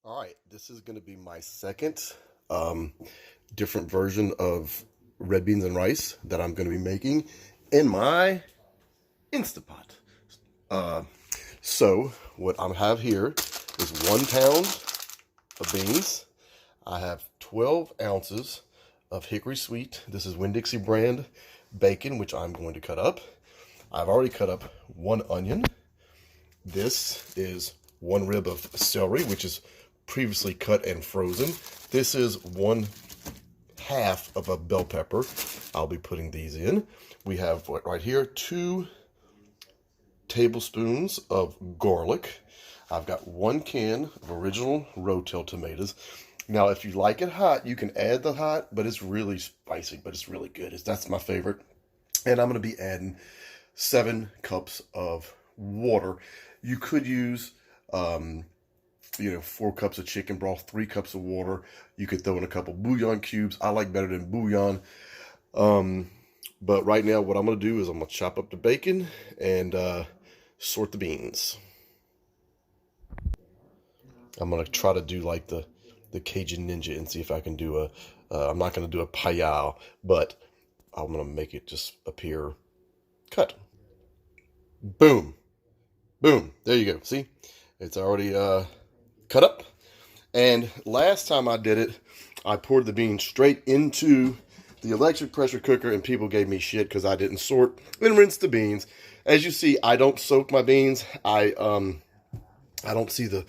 All right, this is going to be my second different version of red beans and rice that I'm going to be making in my Instapot. Uh, so what I have here is 1 pound of beans. I have 12 ounces of hickory sweet. This is Winn-Dixie brand bacon, which I'm going to cut up. I've already cut up 1 onion. This is 1 rib of celery, which is previously cut and frozen. This is 1/2 of a bell pepper. I'll be putting these in. We have right here 2 tablespoons of garlic. I've got 1 can of original Rotel tomatoes. Now, if you like it hot, you can add the hot, but it's really spicy, but it's really good. That's my favorite. And I'm going to be adding 7 cups of water. You could use 4 cups of chicken broth, 3 cups of water. You could throw in a couple bouillon cubes. I like better than bouillon. But right now, what I'm going to do is I'm going to chop up the bacon and sort the beans. I'm going to try to do like the Cajun Ninja and see if I can do I'm not going to do a paella, but I'm going to make it just appear cut. Boom. Boom. There you go. See? It's already cut up. And last time I did it, I poured the beans straight into the electric pressure cooker, and people gave me shit because I didn't sort and rinse the beans. As you see, I don't soak my beans. I don't see the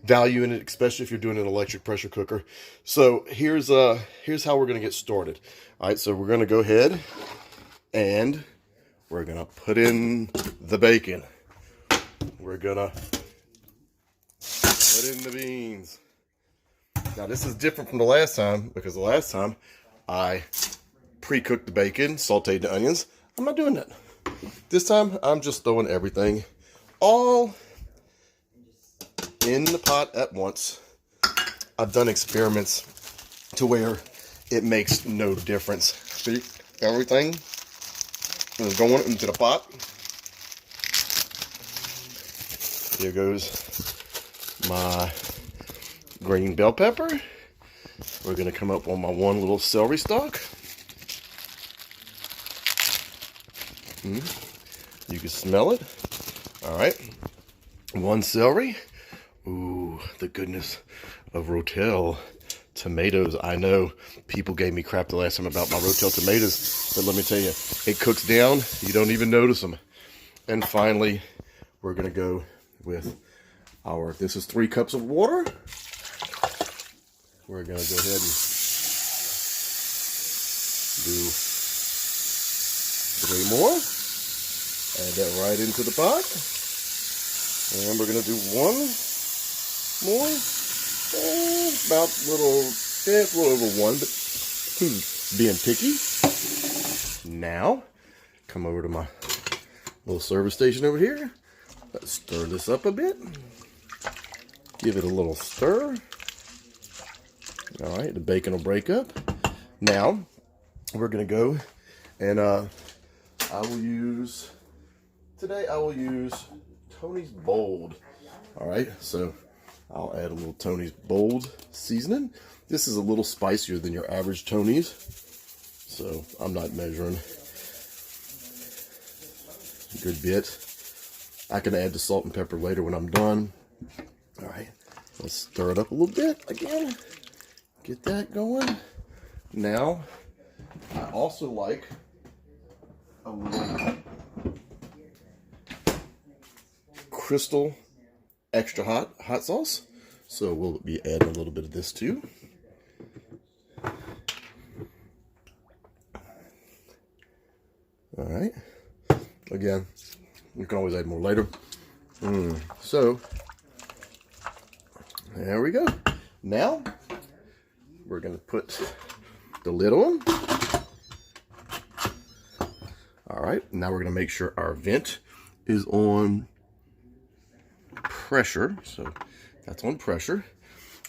value in it, especially if you're doing an electric pressure cooker. So here's how we're gonna get started. All right, so we're gonna go ahead and we're gonna put in the bacon. We're gonna put in the beans. Now this is different from the last time because the last time I pre-cooked the bacon, sauteed the onions. I'm not doing that. This time I'm just throwing everything all in the pot at once. I've done experiments to where it makes no difference. See, everything is going into the pot. Here goes my green bell pepper. We're going to come up on my 1 little celery stalk. You can smell it. All right. 1 celery. Ooh, the goodness of Rotel tomatoes. I know people gave me crap the last time about my Rotel tomatoes, but let me tell you, it cooks down. You don't even notice them. And finally, we're going to go with this is 3 cups of water. We're going to go ahead and do 3 more. Add that right into the pot. And we're going to do 1 more. About a little over 1, but being picky. Now, come over to my little service station over here. Let's stir this up a bit. Give it a little stir. All right, the bacon will break up. Now, we're going to go and today I will use Tony's Bold. All right, so I'll add a little Tony's Bold seasoning. This is a little spicier than your average Tony's, so I'm not measuring a good bit. I can add the salt and pepper later when I'm done. All right, let's stir it up a little bit again. Get that going. Now, I also like a little Crystal extra hot sauce. So we'll be adding a little bit of this too. All right. Again, you can always add more later. So there we go. Now we're going to put the lid on. All right. Now we're going to make sure our vent is on pressure. So that's on pressure.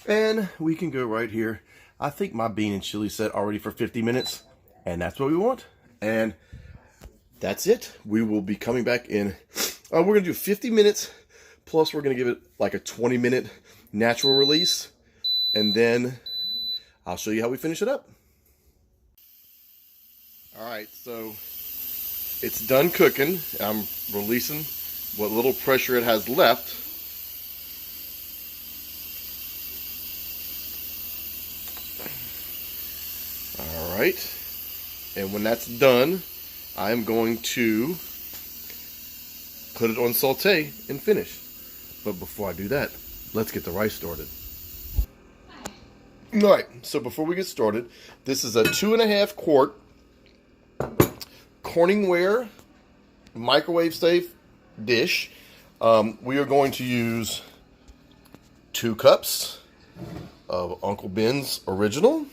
And we can go right here. I think my bean and chili set already for 50 minutes. And that's what we want. And that's it. We will be coming back in. We're going to do 50 minutes. Plus, we're going to give it like a 20-minute natural release, and then I'll show you how we finish it up. All right, so it's done cooking. I'm releasing what little pressure it has left. All right, and when that's done, I'm going to put it on saute and finish. But before I do that, let's get the rice started. All right, so before we get started, this is a 2.5 quart Corningware microwave safe dish. We are going to use 2 cups of Uncle Ben's original.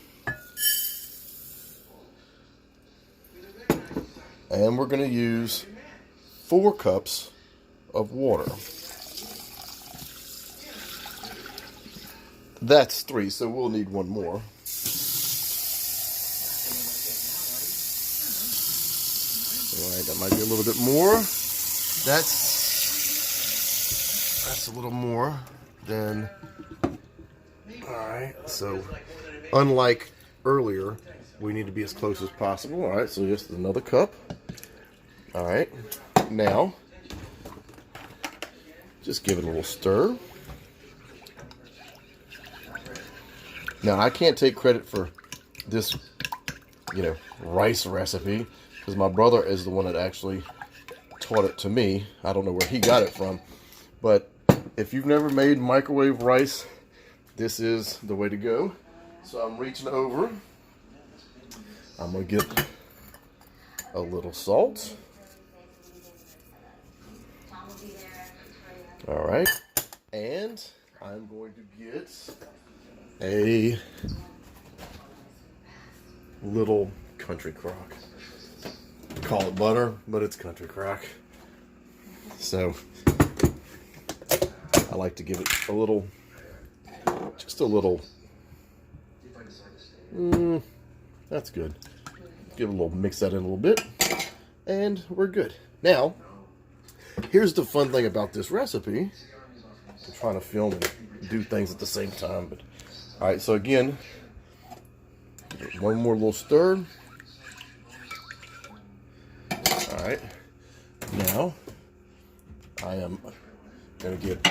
And we're going to use 4 cups of water. That's 3, so we'll need 1 more. All right, that might be a little bit more. That's a little more than. All right, so unlike earlier, we need to be as close as possible. All right, so just another cup. All right, now just give it a little stir. Now, I can't take credit for this, rice recipe, because my brother is the one that actually taught it to me. I don't know where he got it from, but if you've never made microwave rice, this is the way to go. So I'm reaching over. I'm going to get a little salt. All right, and I'm going to get a little country crock. Call it butter, but it's country crock. So I like to give it a little, just a little. That's good. Give it a little, mix that in a little bit, and we're good. Now, here's the fun thing about this recipe. I'm trying to film and do things at the same time, but all right. So again, one more little stir. All right. Now, I am going to get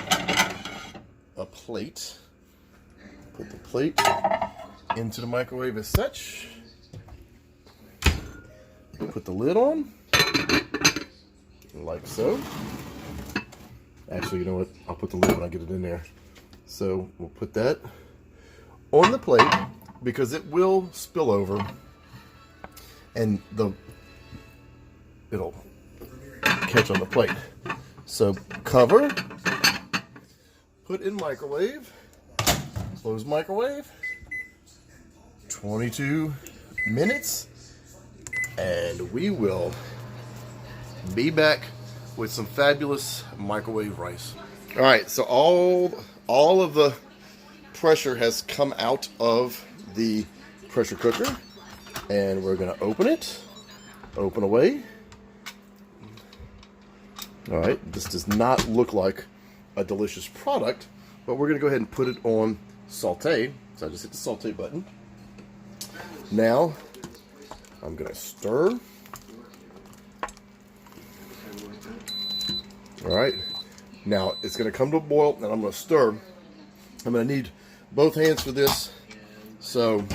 a plate. Put the plate into the microwave as such. Put the lid on, like so. Actually, you know what? I'll put the lid when I get it in there. So we'll put that on the plate because it will spill over, and it'll catch on the plate. So cover, put in microwave, close microwave, 22 minutes, and we will be back with some fabulous microwave rice. All right, so all of the pressure has come out of the pressure cooker, and we're gonna open it. Open away. All right, this does not look like a delicious product, but we're gonna go ahead and put it on saute. So I just hit the saute button. Now I'm gonna stir. All right, now it's gonna come to a boil, and I'm gonna stir. I'm gonna need both hands for this, so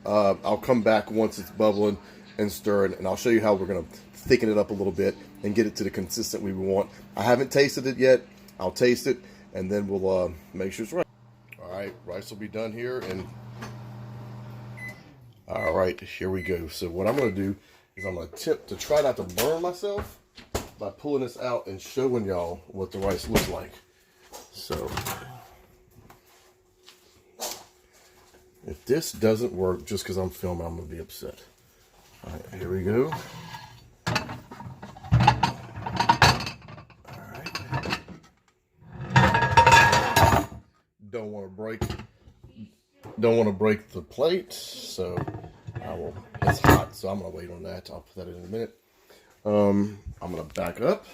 I'll come back once it's bubbling and stirring, and I'll show you how we're gonna thicken it up a little bit and get it to the consistency we want. I haven't tasted it yet. I'll taste it, and then we'll make sure it's right. All right, rice will be done here, and all right, here we go. So what I'm gonna do is I'm gonna attempt to try not to burn myself by pulling this out and showing y'all what the rice looks like. So if this doesn't work just because I'm filming, I'm gonna be upset. All right, here we go. All right. Don't want to break the plate, so it's hot, so I'm gonna wait on that. I'll put that in a minute. I'm gonna back up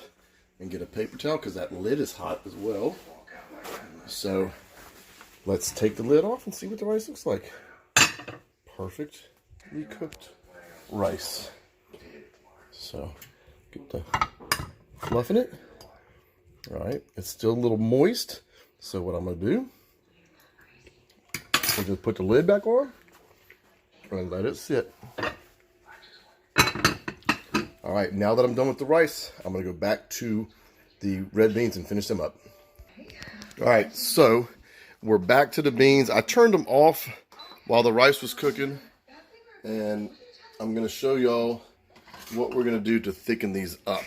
and get a paper towel because that lid is hot as well. So let's take the lid off and see what the rice looks like. Perfectly cooked rice. So get the fluffing it. All right, it's still a little moist. So what I'm gonna do, I'll just put the lid back on and let it sit. All right, now that I'm done with the rice, I'm gonna go back to the red beans and finish them up. All right, so we're back to the beans. I turned them off while the rice was cooking, and I'm gonna show y'all what we're gonna do to thicken these up.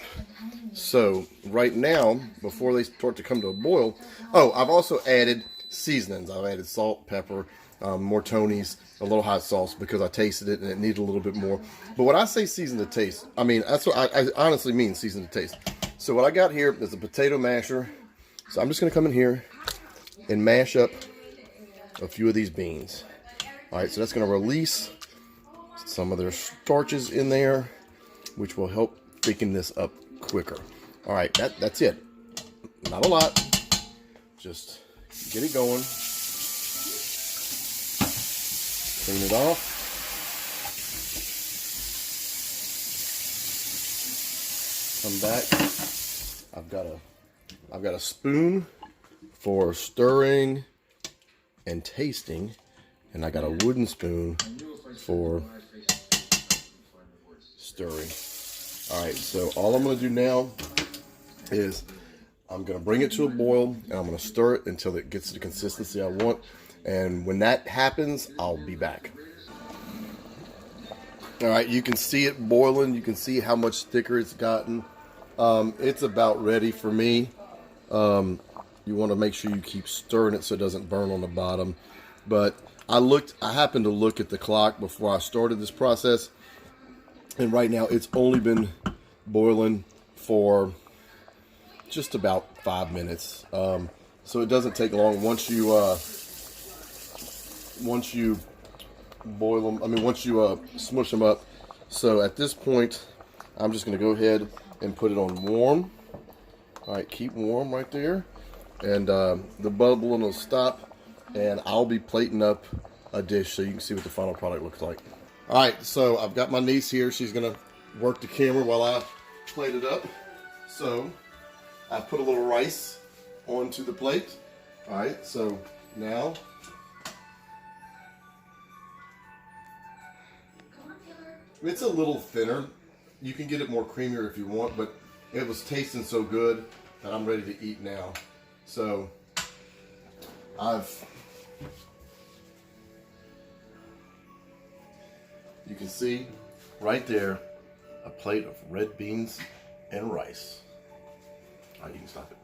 So right now, before they start to come to a boil, oh, I've also added seasonings. I've added salt, pepper, more Tony's, a little hot sauce because I tasted it and it needed a little bit more. But when I say season to taste, I mean, that's what I honestly mean, season to taste. So what I got here is a potato masher. So I'm just gonna come in here and mash up a few of these beans. All right, so that's gonna release some of their starches in there, which will help thicken this up quicker. All right, that's it. Not a lot. Just get it going. Clean it off. Come back. I've got a spoon for stirring and tasting, and I got a wooden spoon for stirring. All right, so all I'm gonna do now is I'm gonna bring it to a boil and I'm gonna stir it until it gets to the consistency I want. And when that happens, I'll be back. All right, you can see it boiling. You can see how much thicker it's gotten. It's about ready for me. You want to make sure you keep stirring it so it doesn't burn on the bottom. But I happened to look at the clock before I started this process, and right now it's only been boiling for just about 5 minutes. So it doesn't take long once you boil them. I mean, once you smush them up. So at this point, I'm just going to go ahead and put it on warm. All right, keep warm right there, and the bubbling will stop, and I'll be plating up a dish so you can see what the final product looks like. All right, so I've got my niece here. She's gonna work the camera while I plate it up. So I put a little rice onto the plate. All right, so now it's a little thinner. You can get it more creamier if you want, but it was tasting so good that I'm ready to eat now. So you can see right there a plate of red beans and rice. All right, you can stop it.